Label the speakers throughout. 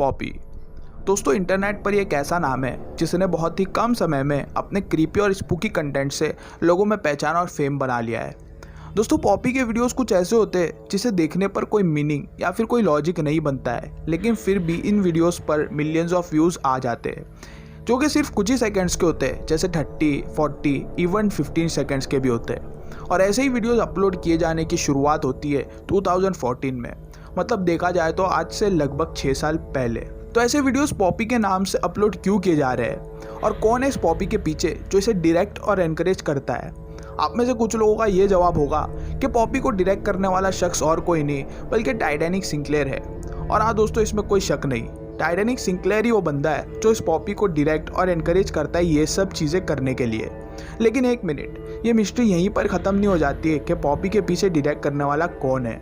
Speaker 1: Poppy. दोस्तों, internet पर एक ऐसा नाम है जिसने बहुत ही कम समय में अपने क्रीपी और स्पूकी कंटेंट से लोगों में पहचान और फेम बना लिया है। दोस्तों, पॉपी के वीडियोस कुछ ऐसे होते हैं जिसे देखने पर कोई मीनिंग या फिर कोई लॉजिक नहीं बनता है, लेकिन फिर भी इन वीडियोस पर मिलियंस ऑफ व्यूज़ आ जाते हैं, जो कि सिर्फ कुछ ही सेकंड्स के होते हैं, जैसे 30, 40, इवन 15 सेकंड्स के भी होते हैं। और ऐसे ही वीडियोस अपलोड किए जाने की शुरुआत होती है 2014 में, मतलब देखा जाए तो आज से लगभग 6 साल पहले। तो ऐसे वीडियोस पॉपी के नाम से अपलोड क्यों किए जा रहे हैं और कौन है इस पॉपी के पीछे जो इसे डायरेक्ट और एनकरेज करता है? आप में से कुछ लोगों का ये जवाब होगा कि पॉपी को डायरेक्ट करने वाला शख्स और कोई नहीं बल्कि टाइटैनिक सिंक्लेयर है। और हाँ दोस्तों, इसमें कोई शक नहीं, टाइटैनिक सिंक्लेयर ही वो बंदा है जो इस पॉपी को डायरेक्ट और एनकरेज करता है ये सब चीज़ें करने के लिए। लेकिन एक मिनट, ये मिस्ट्री यहीं पर ख़त्म नहीं हो जाती है कि पॉपी के पीछे डायरेक्ट करने वाला कौन है।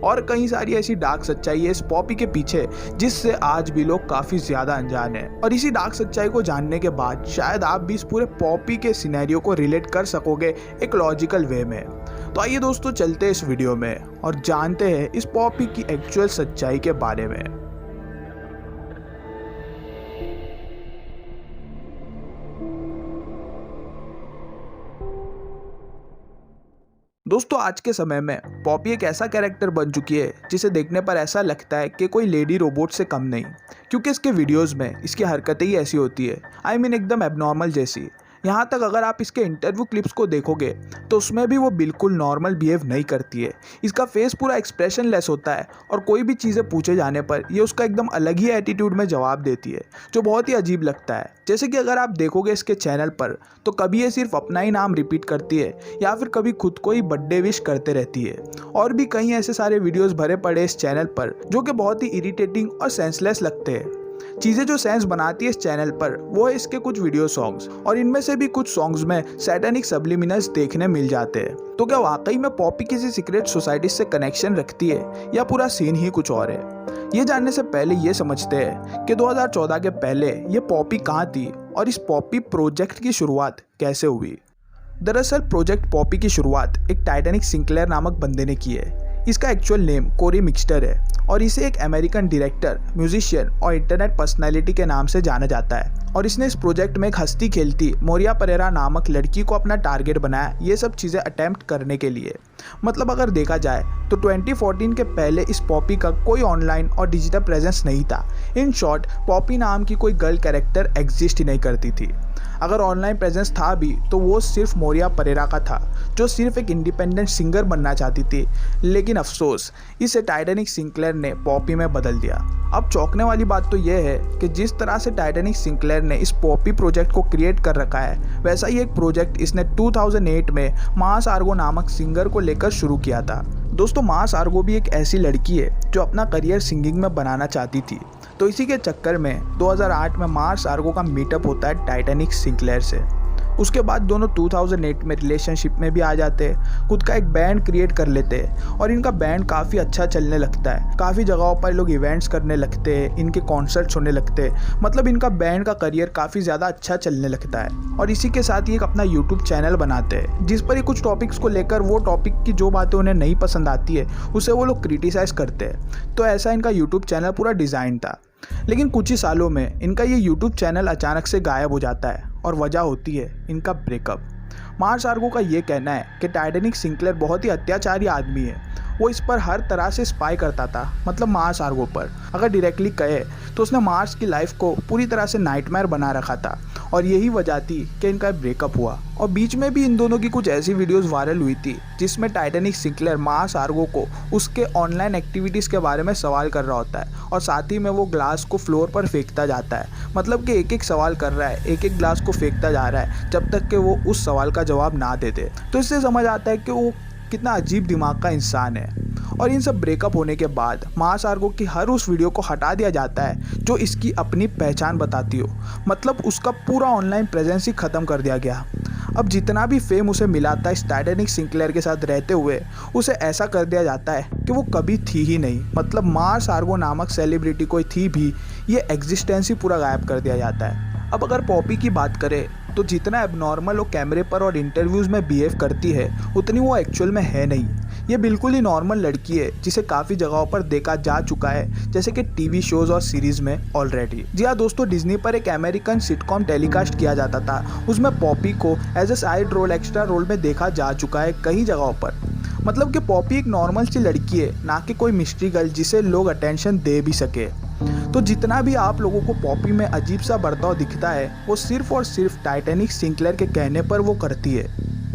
Speaker 1: और कई सारी ऐसी डार्क सच्चाई है इस पॉपी के पीछे जिससे आज भी लोग काफ़ी ज़्यादा अनजान हैं। और इसी डार्क सच्चाई को जानने के बाद शायद आप भी इस पूरे पॉपी के सिनेरियो को रिलेट कर सकोगे एक लॉजिकल वे में। तो आइए दोस्तों, चलते हैं इस वीडियो में और जानते हैं इस पॉपी की एक्चुअल सच्चाई के बारे में। दोस्तों, आज के समय में पॉपी एक ऐसा कैरेक्टर बन चुकी है जिसे देखने पर ऐसा लगता है कि कोई लेडी रोबोट से कम नहीं, क्योंकि इसके वीडियोस में इसकी हरकतें ही ऐसी होती है, एकदम एबनॉर्मल जैसी। यहाँ तक अगर आप इसके इंटरव्यू क्लिप्स को देखोगे तो उसमें भी वो बिल्कुल नॉर्मल बिहेव नहीं करती है। इसका फेस पूरा एक्सप्रेशन लेस होता है और कोई भी चीज़ें पूछे जाने पर ये उसका एकदम अलग ही एटीट्यूड में जवाब देती है, जो बहुत ही अजीब लगता है। जैसे कि अगर आप देखोगे इसके चैनल पर तो कभी ये सिर्फ अपना ही नाम रिपीट करती है या फिर कभी खुद को ही बर्थडे विश करते रहती है। और भी कई ऐसे सारे वीडियोस भरे पड़े इस चैनल पर जो कि बहुत ही इरिटेटिंग और सेंसलेस लगते हैं। चीज़ें जो सेंस बनाती है इस चैनल पर वो है इसके कुछ वीडियो सॉन्ग्स, और इनमें से भी कुछ सॉन्ग्स में सैटेनिक सब्लिमिनल्स देखने मिल जाते हैं। तो क्या वाकई में पॉपी किसी सीक्रेट सोसाइटी से कनेक्शन रखती है या पूरा सीन ही कुछ और है? ये जानने से पहले ये समझते हैं कि 2014 के पहले ये पॉपी कहाँ थी और इस पॉपी प्रोजेक्ट की शुरुआत कैसे हुई। दरअसल प्रोजेक्ट पॉपी की शुरुआत एक टाइटैनिक सिंक्लेयर नामक बंदे ने की है। इसका एक्चुअल नेम कोरी मिक्सटर है और इसे एक अमेरिकन डायरेक्टर, म्यूजिशियन और इंटरनेट पर्सनालिटी के नाम से जाना जाता है। और इसने इस प्रोजेक्ट में एक हंसती खेलती मोरिया परेरा नामक लड़की को अपना टारगेट बनाया ये सब चीज़ें अटेम्प्ट करने के लिए। मतलब अगर देखा जाए तो 2014 के पहले इस पॉपी का कोई ऑनलाइन और डिजिटल प्रेजेंस नहीं था। इन शॉर्ट, पॉपी नाम की कोई गर्ल कैरेक्टर एग्जिस्ट ही नहीं करती थी। अगर ऑनलाइन प्रेजेंस था भी तो वो सिर्फ मोरिया परेरा का था, जो सिर्फ एक इंडिपेंडेंट सिंगर बनना चाहती थी। लेकिन अफसोस, इसे टाइटैनिक सिंक्लेयर ने पॉपी में बदल दिया। अब चौंकने वाली बात तो यह है कि जिस तरह से टाइटैनिक सिंक्लेयर ने इस पॉपी प्रोजेक्ट को क्रिएट कर रखा है, वैसा ही एक प्रोजेक्ट इसने 2008 में मास आर्गो नामक सिंगर को लेकर शुरू किया था। दोस्तों, मास आर्गो भी एक ऐसी लड़की है जो अपना करियर सिंगिंग में बनाना चाहती थी। तो इसी के चक्कर में 2008 में मास आर्गो का मीटअप होता है टाइटैनिक सिंक्लेयर से। उसके बाद दोनों 2008 में रिलेशनशिप में भी आ जाते हैं, खुद का एक बैंड क्रिएट कर लेते हैं और इनका बैंड काफ़ी अच्छा चलने लगता है। काफ़ी जगहों पर लोग इवेंट्स करने लगते हैं, इनके कॉन्सर्ट्स होने लगते हैं। मतलब इनका बैंड का करियर काफ़ी ज़्यादा अच्छा चलने लगता है। और इसी के साथ ही एक अपना यूट्यूब चैनल बनाते हैं जिस पर ही कुछ टॉपिक्स को लेकर वो टॉपिक की जो बातें उन्हें नहीं पसंद आती है उसे वो लोग क्रिटिसाइज़ करते हैं। तो ऐसा इनका यूट्यूब चैनल पूरा डिज़ाइन था। लेकिन कुछ ही सालों में इनका ये यूट्यूब चैनल अचानक से गायब हो जाता है और वजह होती है इनका ब्रेकअप। मार्स आर्गो का ये कहना है कि टाइटैनिक सिंक्लेयर बहुत ही अत्याचारी आदमी है। वो इस पर हर तरह से स्पाई करता था, मतलब मार्स आर्गो पर। अगर डायरेक्टली कहे तो उसने मार्स की लाइफ को पूरी तरह से नाइटमेयर बना रखा था और यही वजह थी कि इनका ब्रेकअप हुआ। और बीच में भी इन दोनों की कुछ ऐसी वीडियोस वायरल हुई थी जिसमें टाइटैनिक सिंक्लेयर मार्स आर्गो को उसके ऑनलाइन एक्टिविटीज़ के बारे में सवाल कर रहा होता है और साथ ही में वो ग्लास को फ्लोर पर फेंकता जाता है। मतलब कि एक एक सवाल कर रहा है, एक एक ग्लास को फेंकता जा रहा है जब तक कि वो उस सवाल का जवाब ना दे दे। तो इससे समझ आता है कि वो कितना अजीब दिमाग का इंसान है। और इन सब ब्रेकअप होने के बाद मार्स आर्गो की हर उस वीडियो को हटा दिया जाता है जो इसकी अपनी पहचान बताती हो। मतलब उसका पूरा ऑनलाइन प्रेजेंस ही ख़त्म कर दिया गया। अब जितना भी फेम उसे मिला था इस टाइटैनिक सिंक्लेयर के साथ रहते हुए, उसे ऐसा कर दिया जाता है कि वो कभी थी ही नहीं। मतलब मार्स आर्गो नामक सेलिब्रिटी कोई थी भी, ये एग्जिस्टेंस ही पूरा गायब कर दिया जाता है। अब अगर पॉपी की बात करें तो जितना एबनॉर्मल वो कैमरे पर और इंटरव्यूज़ में बिहेव करती है उतनी वो एक्चुअल में है नहीं। ये बिल्कुल ही नॉर्मल लड़की है जिसे काफ़ी जगहों पर देखा जा चुका है, जैसे कि टीवी शोज़ और सीरीज़ में ऑलरेडी। जी हाँ दोस्तों, डिज्नी पर एक अमेरिकन सिटकॉम टेलीकास्ट किया जाता था। उसमें पॉपी को as a side role, extra role में देखा जा चुका है कई जगहों पर। मतलब कि पॉपी एक नॉर्मल सी लड़की है, ना कि कोई मिस्ट्री गर्ल जिसे लोग अटेंशन दे भी सके। तो जितना भी आप लोगों को पॉपी में अजीब सा बर्ताव दिखता है, वो सिर्फ और सिर्फ टाइटैनिक सिंक्लेयर के कहने पर वो करती है।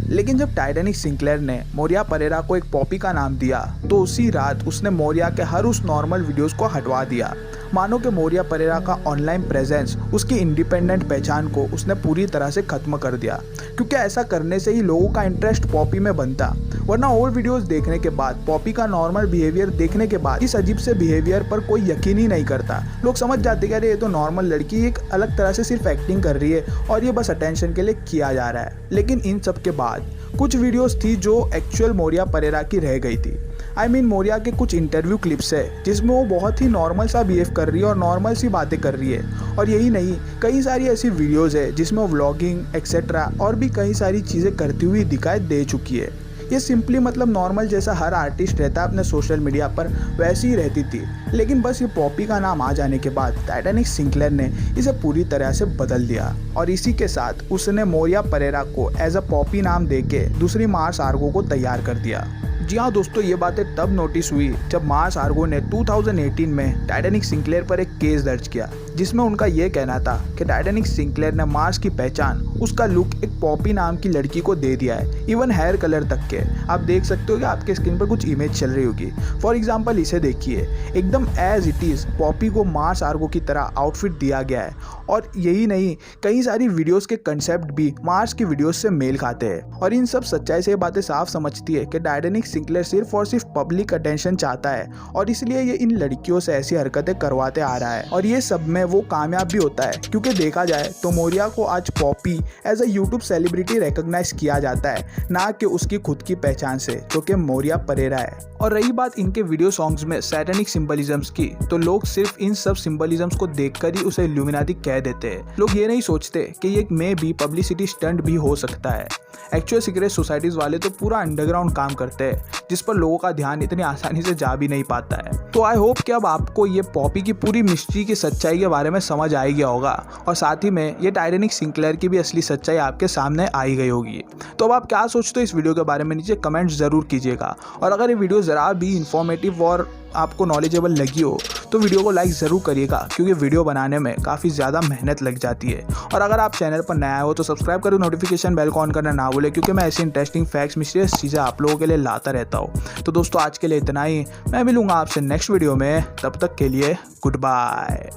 Speaker 1: लेकिन जब टाइटैनिक सिंक्लेयर ने मोरिया परेरा को एक पॉपी का नाम दिया, तो उसी रात उसने मोरिया के हर उस नॉर्मल वीडियोस को हटवा दिया। मानो कि मोरिया परेरा का ऑनलाइन प्रेजेंस, उसकी इंडिपेंडेंट पहचान को उसने पूरी तरह से खत्म कर दिया, क्योंकि ऐसा करने से ही लोगों का इंटरेस्ट पॉपी में बनता। वरना ओल्ड वीडियोस देखने के बाद, पॉपी का नॉर्मल बिहेवियर देखने के बाद इस अजीब से बिहेवियर पर कोई यकीन ही नहीं करता। लोग समझ जाते कि अरे ये तो नॉर्मल लड़की एक अलग तरह से सिर्फ एक्टिंग कर रही है और ये बस अटेंशन के लिए किया जा रहा है। लेकिन इन सब के बाद कुछ वीडियोस थी जो एक्चुअल मोरिया परेरा की रह गई थी। मोरिया के कुछ इंटरव्यू क्लिप्स है जिसमें वो बहुत ही नॉर्मल सा बिहेव कर रही है और नॉर्मल सी बातें कर रही है। और यही नहीं, कई सारी ऐसी वीडियोस है जिसमें वो व्लॉगिंग एक्सेट्रा और भी कई सारी चीज़ें करती हुई दिखाई दे चुकी है। ये सिंपली मतलब नॉर्मल जैसा हर आर्टिस्ट रहता है अपने सोशल मीडिया पर, वैसी ही रहती थी। लेकिन बस ये पॉपी का नाम आ जाने के बाद टाइटैनिक सिंक्लेयर ने इसे पूरी तरह से बदल दिया, और इसी के साथ उसने मोरिया परेरा को एज अ पॉपी नाम देके दूसरी मार्स आर्गो को तैयार कर दिया। जी हाँ दोस्तों, ये बातें तब नोटिस हुई जब मार्स आर्गो ने 2018 में टाइटैनिक सिंक्लेयर पर एक केस दर्ज किया, जिसमें उनका ये कहना था कि टाइटैनिक सिंक्लेयर ने मार्स की पहचान, उसका लुक एक पॉपी नाम की लड़की को दे दिया है, इवन हेयर कलर तक के। आप देख सकते हो कि आपके स्क्रीन पर कुछ इमेज चल रही होगी। फॉर एग्जाम्पल इसे देखिए, एकदम एज इट इज़ पॉपी को मार्स आर्गो की तरह आउटफिट दिया गया है। और यही नहीं, कई सारी वीडियोस के कंसेप्ट भी मार्स की वीडियोस से मेल खाते हैं। और इन सब सच्चाई से ये बातें साफ समझती है कि टाइटैनिक सिंक्लेयर सिर्फ और सिर्फ पब्लिक अटेंशन चाहता है, और इसलिए ये इन लड़कियों से ऐसी हरकतें करवाते आ रहा है। और ये सब में वो कामयाब भी होता है, क्योंकि देखा जाए तो मोरिया को आज Poppy as a YouTube celebrity recognise किया जाता है, ना कि उसकी खुद की पहचान से, जो कि मोरिया परेरा है। और रही बात इनके वीडियो सॉन्ग्स में सैटेनिक सिंबलिज्म्स की, तो लोग सिर्फ इन सब सिंबलिज्म्स को देखकर ही उसे इल्यूमिनाटी कह देते हैं। लोग ये नहीं सोचते कि ये मे भी पब्लिसिटी स्टंट भी हो सकता है। एक्चुअल सीक्रेट सोसाइटीज वाले तो पूरा अंडरग्राउंड काम करते हैं, जिस पर लोगों का ध्यान इतनी आसानी से जा भी नहीं पाता है। तो आई होप कि अब आपको ये पॉपी की पूरी मिस्ट्री की सच्चाई के बारे में समझ आ गया होगा, और साथ ही में ये टाइटैनिक सिंक्लेयर की भी असली सच्चाई आपके सामने आई गई होगी। तो अब आप क्या सोचते हो इस वीडियो के बारे में, नीचे कमेंट जरूर कीजिएगा। और अगर ये वीडियो ज़रा भी इंफॉर्मेटिव और आपको नॉलेजेबल लगी हो तो वीडियो को लाइक ज़रूर करिएगा, क्योंकि वीडियो बनाने में काफ़ी ज़्यादा मेहनत लग जाती है। और अगर आप चैनल पर नया हो तो सब्सक्राइब करो, नोटिफिकेशन बेल को ऑन करना ना भूलें, क्योंकि मैं ऐसी इंटरेस्टिंग फैक्ट्स, मिस्टीरियस चीज़ें आप लोगों के लिए लाता रहता हूँ। तो दोस्तों आज के लिए इतना ही, मैं मिलूँगा आपसे नेक्स्ट वीडियो में, तब तक के लिए गुड बाय।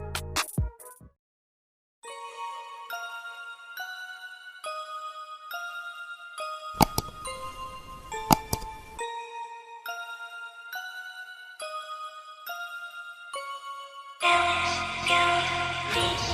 Speaker 2: Go, go,